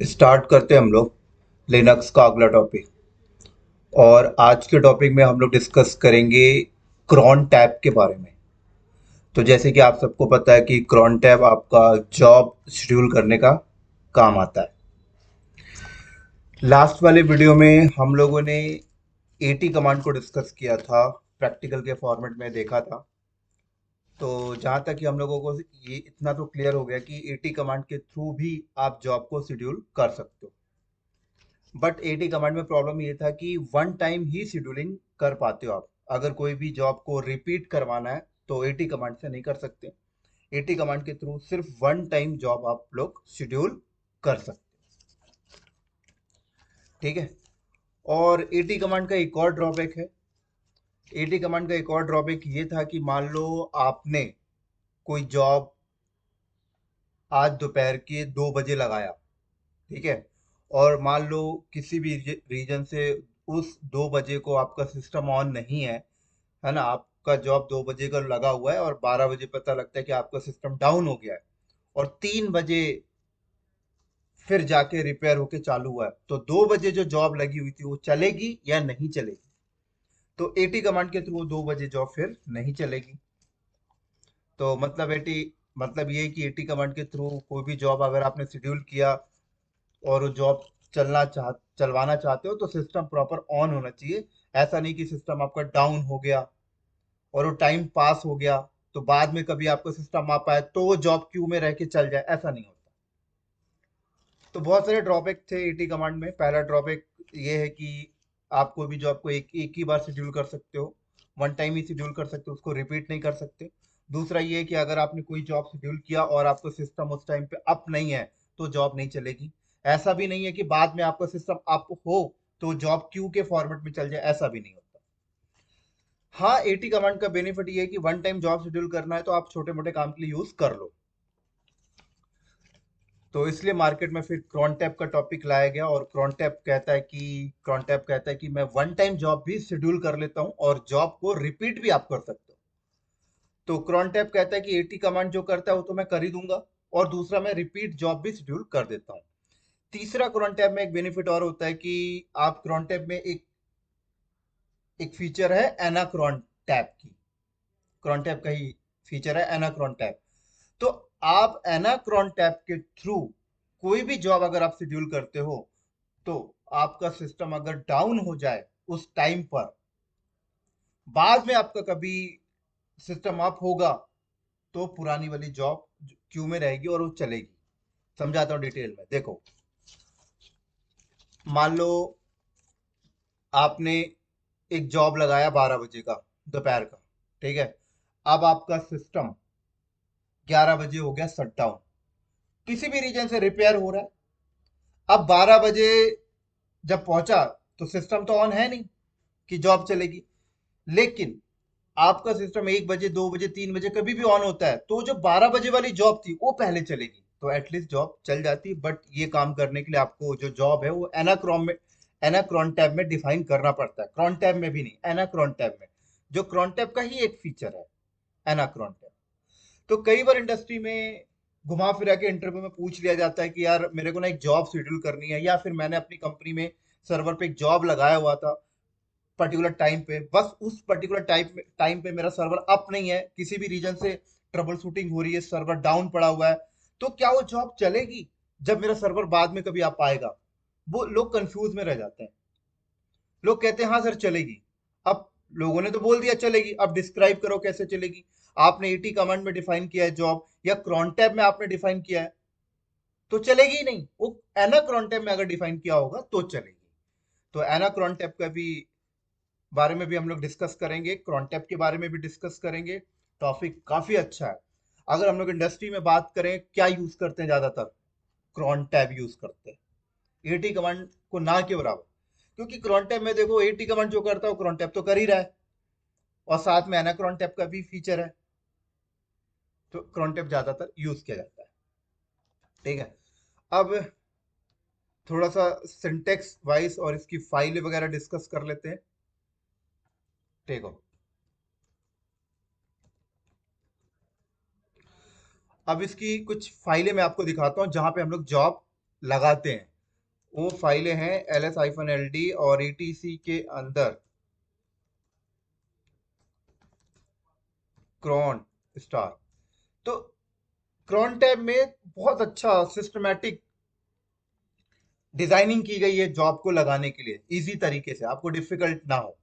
Start करते हैं हम लोग लिनक्स का अगला टॉपिक। और आज के टॉपिक में हम लोग डिस्कस करेंगे क्रॉन टैब के बारे में। तो जैसे कि आप सबको पता है कि क्रॉन टैब आपका जॉब शेड्यूल करने का काम आता है। लास्ट वाले वीडियो में हम लोगों ने एटी कमांड को डिस्कस किया था, प्रैक्टिकल के फॉर्मेट में देखा था। तो जहाँ तक कि हम लोगों को ये इतना तो क्लियर हो गया कि एटी कमांड के थ्रू भी आप जॉब को शेड्यूल कर सकते हो। बट एटी कमांड में प्रॉब्लम ये था कि वन टाइम ही शेड्यूलिंग कर पाते हो आप। अगर कोई भी जॉब को रिपीट करवाना है तो एटी कमांड से नहीं कर सकते। एटी कमांड के थ्रू सिर्फ वन टाइम जॉब आप लोग शेड्यूल कर सकते। ठीक है। और एटी कमांड का एक और ड्रॉबैक है। एटी कमांड का एक और ड्रॉबैक ये था कि मान लो आपने कोई जॉब आज दोपहर के 2 बजे लगाया। ठीक है। और मान लो किसी भी रीजन से उस 2 बजे को आपका सिस्टम ऑन नहीं है ना। आपका जॉब 2 बजे का लगा हुआ है और 12 बजे पता लगता है कि आपका सिस्टम डाउन हो गया है। और 3 बजे फिर जाके रिपेयर होके चालू हुआ है, तो 2 बजे जो जॉब लगी हुई थी वो चलेगी या नहीं चलेगी। तो एटी कमांड के थ्रू वो 2 बजे जॉब फिर नहीं चलेगी। तो मतलब ये है कि एटी कमांड के थ्रू कोई भी जॉब अगर आपने शेड्यूल किया और वो जॉब चलवाना चाहते हो तो सिस्टम प्रॉपर ऑन होना चाहिए। ऐसा नहीं कि सिस्टम आपका डाउन हो गया और वो टाइम पास हो गया तो बाद में कभी आपका सिस्टम आ पाए तो वो जॉब क्यू में रह के चल जाए, ऐसा नहीं होता। तो बहुत सारे ड्रॉबैक थे एटी कमांड में। पहला ड्रॉबैक ये है कि आप कोई भी जॉब को एक एक ही बार शेड्यूल कर सकते हो, वन टाइम ही शेड्यूल कर सकते हो, उसको रिपीट नहीं कर सकते। दूसरा ये है कि अगर आपने कोई जॉब शेड्यूल किया और आपका सिस्टम उस टाइम पे अप नहीं है तो जॉब नहीं चलेगी। ऐसा भी नहीं है कि बाद में आपका सिस्टम अप हो तो जॉब क्यू के फॉर्मेट में चल जाए, ऐसा भी नहीं होता। हाँ, एटी कमांड का बेनिफिट ये है कि वन टाइम जॉब शेड्यूल करना है तो आप छोटे मोटे काम के लिए यूज कर लो। तो इसलिए मार्केट में फिर क्रॉनटैप का टॉपिक लाया गया। और क्रॉनटैप कहता है कि मैं वन टाइम जॉब भी शेड्यूल कर लेता हूं और जॉब को रिपीट भी आप कर सकते हो। तो क्रॉनटैप कहता है कि एटी कमांड जो करता है वो तो मैं कर ही दूंगा, और दूसरा मैं रिपीट जॉब भी शेड्यूल कर देता हूँ। तीसरा क्रॉनटैप में एक बेनिफिट और होता है कि आप क्रॉनटैप में एक फीचर है एनाक्रॉन टैब की। क्रॉनटैप का ही फीचर है एनाक्रॉन टैब। तो आप एनाक्रॉन टैब के थ्रू कोई भी जॉब अगर आप शेड्यूल करते हो तो आपका सिस्टम अगर डाउन हो जाए उस टाइम पर, बाद में आपका कभी सिस्टम अप होगा तो पुरानी वाली जॉब क्यू में रहेगी और वो चलेगी। समझाता हूँ डिटेल में, देखो। मान लो आपने एक जॉब लगाया 12 बजे का दोपहर का। ठीक है। अब आपका सिस्टम 11 बजे हो गया शट डाउन, किसी भी रीजन से रिपेयर हो रहा है। अब 12 बजे जब पहुंचा तो सिस्टम तो ऑन है नहीं कि जॉब चलेगी। लेकिन आपका सिस्टम 1 बजे 2 बजे 3 बजे कभी भी ऑन होता है तो जो 12 बजे वाली जॉब थी वो पहले चलेगी, तो एटलीस्ट जॉब चल जाती। बट ये काम करने के लिए आपको जो जॉब है वो एनाक्रॉन टैब में डिफाइन करना पड़ता है। क्रॉन टैब में भी नहीं, एनाक्रॉन टैब में, जो क्रॉन टैब का ही एक फीचर है, एनाक्रॉन टैब। तो कई बार इंडस्ट्री में घुमा फिरा के इंटरव्यू में पूछ लिया जाता है कि यार मेरे को ना एक जॉब शेड्यूल करनी है, या फिर मैंने अपनी कंपनी में सर्वर पे एक जॉब लगाया हुआ था पर्टिकुलर टाइम पे, बस उस पर्टिकुलर टाइम पे मेरा सर्वर अप नहीं है, किसी भी रीजन से ट्रबल शूटिंग हो रही है, सर्वर डाउन पड़ा हुआ है, तो क्या वो जॉब चलेगी जब मेरा सर्वर बाद में कभी आ पाएगा। वो लोग कंफ्यूज में रह जाते हैं। लोग कहते हैं हाँ सर चलेगी। अब लोगों ने तो बोल दिया चलेगी, अब डिस्क्राइब करो कैसे चलेगी। आपने एटी कमांड में डिफाइन किया है जॉब, या क्रॉन टैब में आपने डिफाइन किया है, तो चलेगी ही नहीं। वो एना क्रॉन टैब में अगर डिफाइन किया होगा तो चलेगी। तो एना क्रॉन टैब का भी बारे में भी हम लोग डिस्कस करेंगे, क्रॉनटैप के बारे में भी डिस्कस करेंगे। टॉपिक काफी अच्छा है। अगर हम लोग इंडस्ट्री में बात करें क्या यूज करते हैं ज्यादातर, क्रॉनटैप यूज करते हैं एटी कमांड को ना के बराबर। क्योंकि क्रॉनटैप में देखो एटी कमांड जो करता है वो क्रॉनटैप तो कर ही रहा है, और साथ में एनाक्रॉनटैप का भी फीचर है। तो क्रॉनटैप ज्यादातर यूज किया जाता है। ठीक है। अब थोड़ा सा सिंटेक्स वाइज और इसकी फाइल वगैरह डिस्कस कर लेते हैं। देखो, अब इसकी कुछ फाइलें मैं आपको दिखाता हूँ जहां पे हम लोग जॉब लगाते हैं। वो फाइलें हैं ls-ld और etc के अंदर क्रॉन स्टार। तो क्रॉन टैब में बहुत अच्छा सिस्टमैटिक डिजाइनिंग की गई है जॉब को लगाने के लिए, इजी तरीके से, आपको डिफिकल्ट ना हो।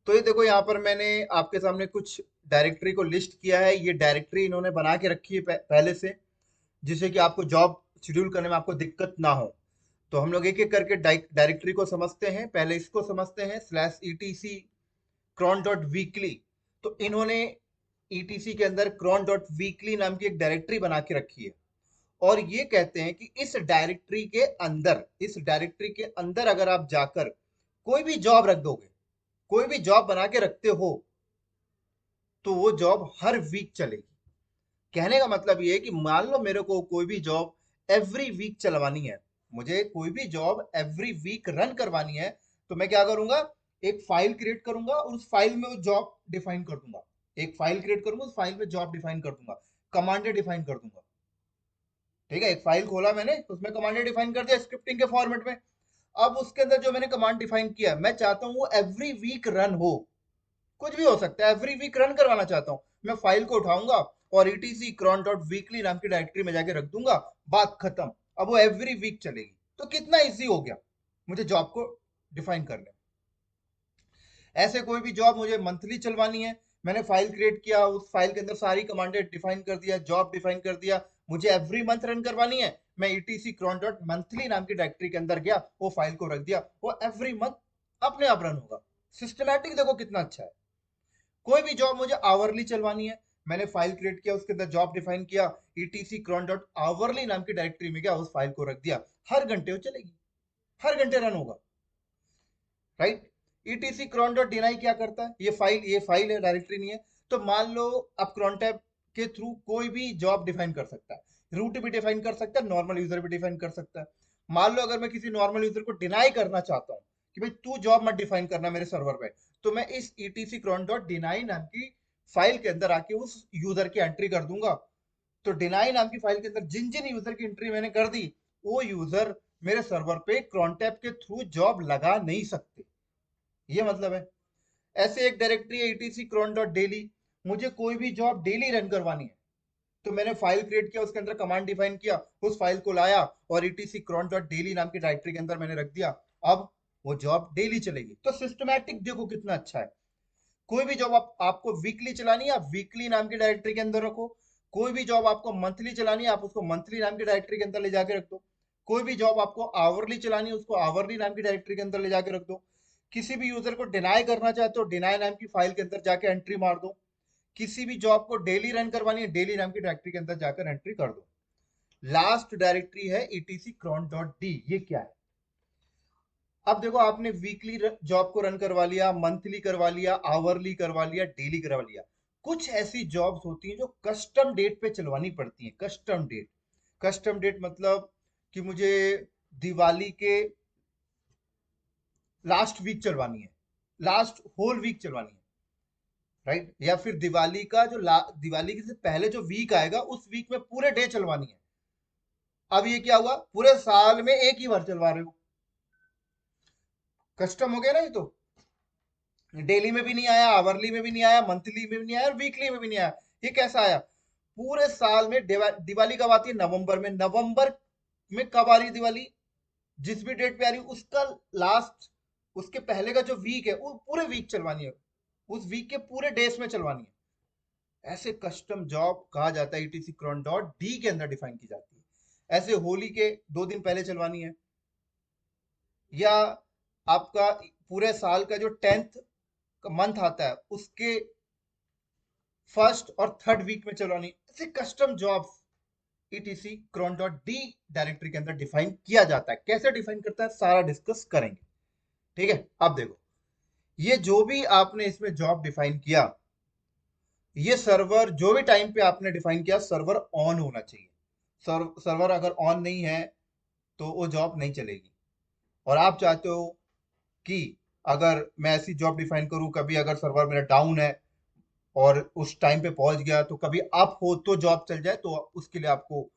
तो ये देखो, यहाँ पर मैंने आपके सामने कुछ डायरेक्टरी को लिस्ट किया है। ये डायरेक्टरी इन्होंने बना के रखी है पहले से, जिससे कि आपको जॉब शेड्यूल करने में आपको दिक्कत ना हो। तो हम लोग एक एक करके डायरेक्टरी को समझते हैं। पहले इसको समझते हैं, /etc cron डॉट वीकली। तो इन्होंने etc के अंदर cron डॉट वीकली नाम की एक डायरेक्टरी बना के रखी है, और ये कहते हैं कि इस डायरेक्टरी के अंदर अगर आप जाकर कोई भी जॉब रख दोगे, कोई भी जॉब बना के रखते हो, तो वो जॉब हर वीक चलेगी। कहने का मतलब ये है कि मान लो मेरे को कोई भी जॉब एवरी वीक चलवानी है, मुझे कोई भी जॉब एवरी वीक रन करवानी है, तो मैं क्या करूंगा, एक फाइल क्रिएट करूंगा और उस फाइल में वो जॉब डिफाइन कर दूंगा। एक फाइल क्रिएट करूंगा, उस फाइल में जॉब डिफाइन कर दूंगा, कमांडे डिफाइन कर दूंगा। ठीक है, एक फाइल खोला मैंने, उसमें कमांडे डिफाइन कर दिया स्क्रिप्टिंग के फॉर्मेट में। अब उसके अंदर जो मैंने कमांड डिफाइन किया, मैं चाहता हूं वो एवरी वीक रन हो। कुछ भी हो सकता है, एवरी वीक रन करवाना चाहता हूं। मैं फाइल को उठाऊंगा और etc cron डॉट वीकली नाम की डायरेक्टरी में जाके रख दूंगा, बात खत्म। अब वो एवरी वीक चलेगी। तो कितना इजी हो गया मुझे जॉब को डिफाइन करने। ऐसे कोई भी जॉब मुझे मंथली चलवानी है, मैंने फाइल क्रिएट किया, उस फाइल के अंदर सारी कमांडें डिफाइन कर दिया, जॉब डिफाइन कर दिया, मुझे एवरी मंथ रन करवानी है, मैं etc cron डॉट मंथली नाम की डायरेक्टरी के अंदर गया, वो फाइल को रख दिया, वो एवरी मंथ अपने आप रन होगा। सिस्टमैटिक देखो कितना अच्छा है। कोई भी जॉब मुझे आवरली चलवानी है, मैंने फाइल क्रिएट किया, उसके अंदर जॉब डिफाइन किया, etc cron डॉट आवरली नाम की डायरेक्टरी में गया, उस फाइल को रख दिया, हर घंटे वो चलेगी, हर घंटे रन होगा। Right. etc cron dot deny क्या करता है, ये फाइल है, डायरेक्टरी नहीं है। तो मान लो आप cron टैब के थ्रू कोई भी जॉब डिफाइन कर सकता है, रूट भी डिफाइन कर सकता है, नॉर्मल यूजर भी डिफाइन कर सकता है। मान लो अगर मैं किसी नॉर्मल यूजर को डिनाई करना चाहता हूँ कि भाई तू जॉब मत डिफाइन करना मेरे सर्वर पे, तो मैं इस etc cron डॉट डिनाई नाम की फाइल के अंदर आके उस यूजर की एंट्री कर दूंगा। तो डिनाई नाम की फाइल के अंदर जिन जिन यूजर की एंट्री मैंने कर दी, वो यूजर मेरे सर्वर पे क्रॉनटैप के थ्रू जॉब लगा नहीं सकते। ये मतलब है। ऐसे एक डायरेक्टरी है etc cron डॉट डेली, मुझे कोई भी जॉब डेली रन करवानी है, तो मैंने फाइल क्रिएट किया, उसके अंदर कमांड डिफाइन किया, उस फाइल को लाया और etc cron डॉट डेली नाम की डायरेक्टरी के अंदर मैंने रख दिया। अब वो जॉब डेली चलेगी। तो सिस्टमैटिक देखो कितना अच्छा है। कोई भी जॉब आपको वीकली चलानी है, आप वीकली नाम की डायरेक्टरी के अंदर रखो। कोई भी जॉब आपको मंथली चलानी है, आप उसको मंथली नाम की डायरेक्टरी के अंदर ले जाके रख दो। कोई भी जॉब आपको आवरली चलानी है, उसको आवरली नाम की डायरेक्टरी के अंदर ले जाके रख दो। किसी भी यूजर को डिनाई करना चाहते हो, डिनाई नाम की फाइल के अंदर जाके एंट्री मार दो। किसी भी जॉब को डेली रन करवानी है, डेली नाम की डायरेक्टरी के अंदर जाकर एंट्री कर दो। लास्ट डायरेक्टरी है etc cron डॉट डी। ये क्या है? अब देखो, आपने वीकली जॉब को रन करवा लिया, मंथली करवा लिया, आवरली करवा लिया, डेली करवा लिया। कुछ ऐसी जॉब्स होती हैं जो कस्टम डेट पे चलवानी पड़ती हैं। कस्टम डेट मतलब कि मुझे दिवाली के लास्ट वीक चलवानी है, लास्ट होल वीक चलवानी है। राइट। या फिर दिवाली का जो दिवाली से पहले जो वीक आएगा, उस वीक में पूरे डे चलवानी है। अब ये क्या हुआ, पूरे साल में एक ही बार चलवा रहे हो, कस्टम हो गया ना ये तो। डेली में भी नहीं आया, आवरली में भी नहीं आया, मंथली में भी नहीं आया और वीकली में भी नहीं आया। ये कैसा आया? पूरे साल में दिवाली कब आती है? नवंबर में। नवंबर में कब आ रही है दिवाली? जिस भी डेट पे आ रही है, उसका लास्ट, उसके पहले का जो वीक है, वो पूरे वीक चलवानी है, उस वीक के पूरे डेज में चलवानी है। ऐसे कस्टम जॉब कहा जाता है, etc cron डॉट डी के अंदर डिफाइन की जाती है। ऐसे होली के 2 दिन पहले चलवानी है, या आपका पूरे साल का जो 10th मंथ आता है, उसके फर्स्ट और थर्ड वीक में चलवानी। ऐसे custom jobs etc cron dot D directory के अंदर डिफाइन किया जाता है। कैसे डिफाइन करता है, सारा डिस्कस करेंगे। ठीक है। अब देखो, ये जो भी आपने इसमें जॉब डिफाइन किया, ये सर्वर जो भी टाइम पे आपने डिफाइन किया, सर्वर ऑन होना चाहिए। सर्वर अगर ऑन नहीं है तो वो जॉब नहीं चलेगी। और आप चाहते हो कि अगर मैं ऐसी जॉब डिफाइन करूं, कभी अगर सर्वर मेरा डाउन है और उस टाइम पे पहुंच गया, तो कभी अप हो तो जॉब चल जाए, तो उसके लिए आपको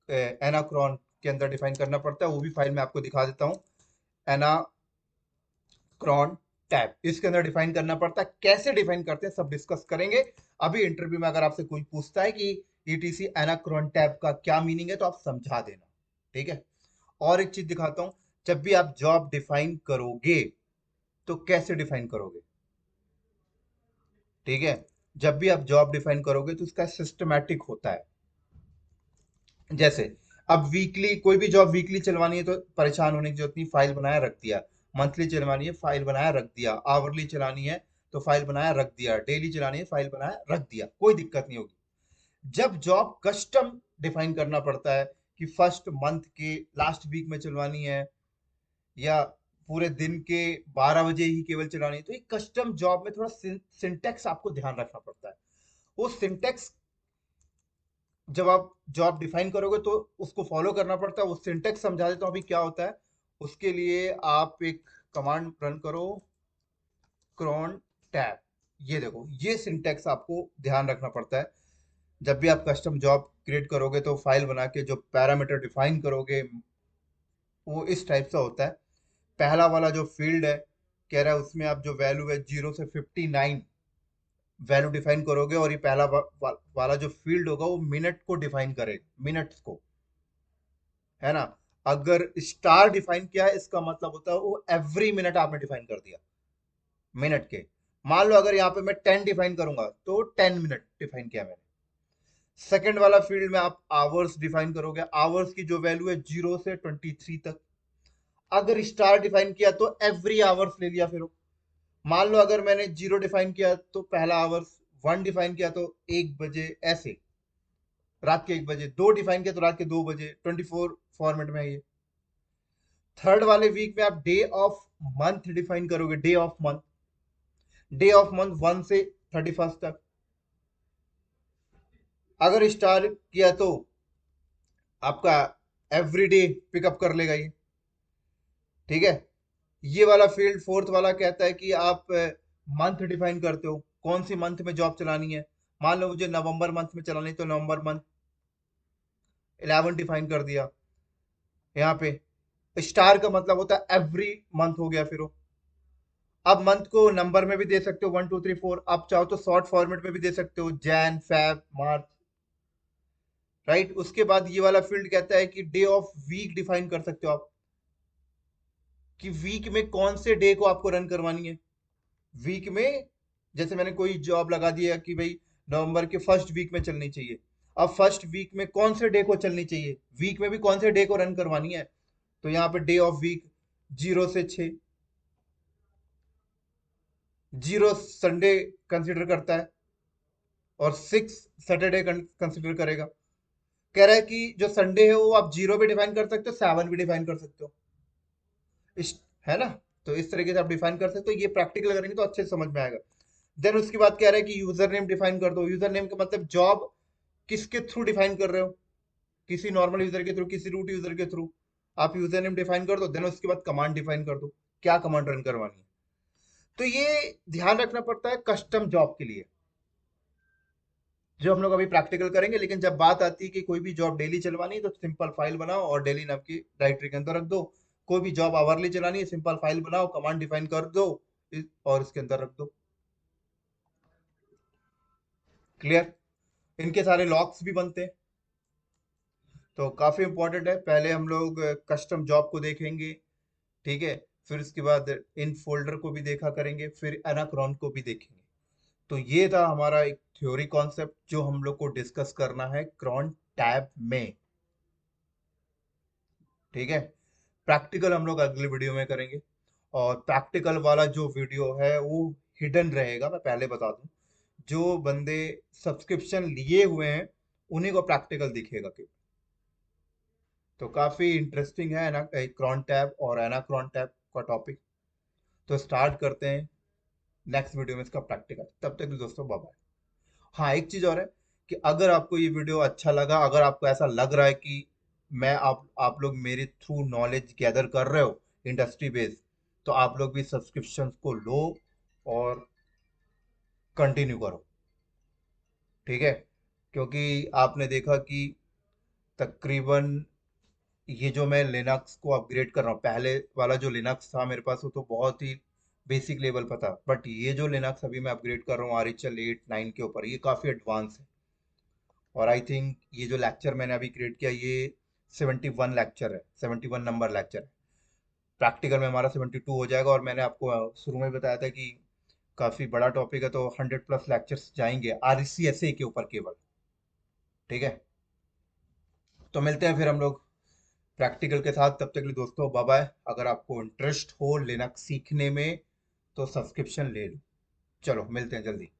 एनाक्रॉन के अंदर डिफाइन करना पड़ता है, वो भी फाइल मैं आपको दिखा देता हूँ। एनाक्रॉन टैब इसके अंदर डिफाइन करना पड़ता है। कैसे डिफाइन करते हैं सब डिस्कस करेंगे। अभी इंटरव्यू में अगर आपसे कोई पूछता है कि ईटीसी एनाक्रॉन टैब का क्या मीनिंग है, तो आप समझा देना, ठीक है। और एक चीज दिखाता हूं, जब भी आप जॉब डिफाइन करोगे तो कैसे डिफाइन करोगे, ठीक है। जब भी आप जॉब डिफाइन करोगे तो इसका सिस्टमैटिक होता है। जैसे अब वीकली, कोई भी जॉब वीकली चलवानी है तो परेशान होने की जरूरत नहीं, फाइल बनाया रख दिया। मंथली चलवानी है, फाइल बनाया रख दिया। आवरली चलानी है तो फाइल बनाया रख दिया। डेली चलानी है, फाइल बनाया रख दिया, कोई दिक्कत नहीं होगी। जब जॉब कस्टम डिफाइन करना पड़ता है कि फर्स्ट मंथ के लास्ट वीक में चलवानी है या पूरे दिन के 12 बजे ही केवल चलानी है, तो ये कस्टम जॉब में थोड़ा सिंटेक्स आपको ध्यान रखना पड़ता है। वो सिंटेक्स जब आप जॉब डिफाइन करोगे तो उसको फॉलो करना पड़ता है। वो सिंटेक्स समझा देता हूँ अभी क्या होता है। उसके लिए आप एक कमांड रन करो, क्रॉन टैब। ये देखो, ये सिंटेक्स आपको ध्यान रखना पड़ता है। जब भी आप कस्टम जॉब क्रिएट करोगे तो फाइल बना के जो पैरामीटर डिफाइन करोगे वो इस टाइप से होता है। पहला वाला जो फील्ड है, कह रहा है उसमें आप जो वैल्यू है 0 से 59 वैल्यू डिफाइन करोगे, और ये पहला वाला जो फील्ड होगा वो मिनट को डिफाइन करेगा, मिनट्स को, है ना। अगर स्टार डिफाइन किया है, इसका मतलब होता है वो एवरी मिनट आपने डिफाइन कर दिया, मिनट के। मान लो अगर यहाँ पे मैं 10 डिफाइन करूंगा तो 10 मिनट डिफाइन किया मैंने। सेकंड वाला फील्ड में आप आवर्स डिफाइन करोगे, आवर्स की जो वैल्यू है 0 से 23 तक। अगर स्टार डिफाइन किया तो एवरी आवर्स ले लिया। फिर मान लो अगर मैंने 0 डिफाइन किया तो पहला आवर्स, 1 डिफाइन किया तो 1 बजे, ऐसे रात के 1 बजे, 2 डिफाइन किया तो रात के 2 बजे, 24 फॉर्मेट में है ये। थर्ड वाले वीक में आप डे ऑफ मंथ डिफाइन करोगे, day of month, day of month 1 से 31 तक। अगर स्टार किया तो आपका एवरीडे पिकअप कर लेगा ये, ठीक है। ये वाला फील्ड फोर्थ वाला कहता है कि आप मंथ डिफाइन करते हो, कौन सी मंथ में जॉब चलानी है। मान लो मुझे नवंबर मंथ में चलानी है तो नवंबर मंथ 11 डिफाइन कर दिया। यहाँ पे स्टार का मतलब होता है एवरी मंथ हो गया। फिर वो अब मंथ को नंबर में भी दे सकते हो, 1 2 3 4। आप चाहो तो शॉर्ट फॉर्मेट में भी दे सकते हो, जैन फैब मार्च, राइट। उसके बाद ये वाला फील्ड कहता है कि डे ऑफ वीक डिफाइन कर सकते हो आप, कि वीक में कौन से डे को आपको रन करवानी है। वीक में जैसे मैंने कोई जॉब लगा दिया कि भाई नवंबर के फर्स्ट वीक में चलनी चाहिए। अब फर्स्ट वीक में कौन से डे को चलनी चाहिए, वीक में भी कौन से डे को रन करवानी है, तो यहाँ पे डे ऑफ वीक 0 से 6। 0 संडे कंसिडर करता है और 6 सैटरडे कंसिडर करेगा। कह रहा है कि जो संडे है वो आप 0 भी डिफाइन कर सकते हो, 7 भी डिफाइन कर सकते हो, इस, है ना। तो इस तरीके से आप डिफाइन कर सकते हो। ये प्रैक्टिकल करेंगे तो अच्छे से समझ में आएगा। देन उसके बाद कह रहा है कि यूजर नेम डिफाइन कर दो। यूजर नेम का मतलब जॉब किसके थ्रू डिफाइन कर रहे हो, किसी नॉर्मल यूजर के थ्रू, किसी रूट यूजर के थ्रू। आप यूजर नेम डिफाइन कर दो, देन उसके बाद कमांड डिफाइन कर दो, क्या कमांड रन करवानी है। तो ये ध्यान रखना पड़ता है कस्टम जॉब के लिए, जो हम लोग अभी प्रैक्टिकल करेंगे। लेकिन जब बात आती है कि कोई भी जॉब डेली चलवानी है तो सिंपल फाइल बनाओ और डेली नाम की डायरेक्टरी के अंदर रख दो। कोई भी जॉब आवरली चलानी है, सिंपल फाइल बनाओ, कमांड डिफाइन कर दो और इसके अंदर रख दो। क्लियर। इनके सारे लॉक्स भी बनते हैं। तो काफी इंपॉर्टेंट है। पहले हम लोग कस्टम जॉब को देखेंगे, ठीक है। फिर उसके बाद इन फोल्डर को भी देखा करेंगे, फिर एनाक्रॉन को भी देखेंगे। तो ये था हमारा एक थ्योरी कॉन्सेप्ट जो हम लोग को डिस्कस करना है क्रॉन टैब में, ठीक है। प्रैक्टिकल हम लोग अगले वीडियो में करेंगे। और प्रैक्टिकल वाला जो वीडियो है वो हिडन रहेगा, मैं पहले बता दूं। जो बंदे सब्सक्रिप्शन लिए हुए हैं उन्हीं को प्रैक्टिकल दिखेगा कि। तो काफी इंटरेस्टिंग है ना क्रॉन टैब और एनाक्रॉन टैब का टॉपिक। तो स्टार्ट करते हैं नेक्स्ट वीडियो में इसका प्रैक्टिकल। तब तक दोस्तों बाय बाय। हाँ, एक चीज और है कि अगर आपको ये वीडियो अच्छा लगा, अगर आपको ऐसा लग रहा है कि मैं आप लोग मेरे थ्रू नॉलेज गैदर कर रहे हो इंडस्ट्री बेस्ड, तो आप लोग भी सब्सक्रिप्शन को लो और कंटिन्यू करो, ठीक है। क्योंकि आपने देखा कि तकरीबन ये जो मैं लिनक्स को अपग्रेड कर रहा हूँ, पहले वाला जो लिनक्स था मेरे पास वो तो बहुत ही बेसिक लेवल पर था, बट ये जो लिनक्स अभी मैं अपग्रेड कर रहा हूँ आरएचएल 8 9 के ऊपर, ये काफ़ी एडवांस है। और आई थिंक ये जो लेक्चर मैंने अभी क्रिएट किया, ये 71 लेक्चर है, 71 नंबर लेक्चर है। प्रैक्टिकल में हमारा 72 हो जाएगा, और मैंने आपको शुरू में बताया था कि काफ़ी बड़ा टॉपिक है, तो 100+ लेक्चर्स जाएंगे आरसीएसए के ऊपर केवल। ठीक है, तो मिलते हैं फिर हम लोग प्रैक्टिकल के साथ। तब तक के लिए दोस्तों बाय बाय। अगर आपको इंटरेस्ट हो लिनक्स सीखने में तो सब्सक्रिप्शन ले लो। चलो मिलते हैं जल्दी।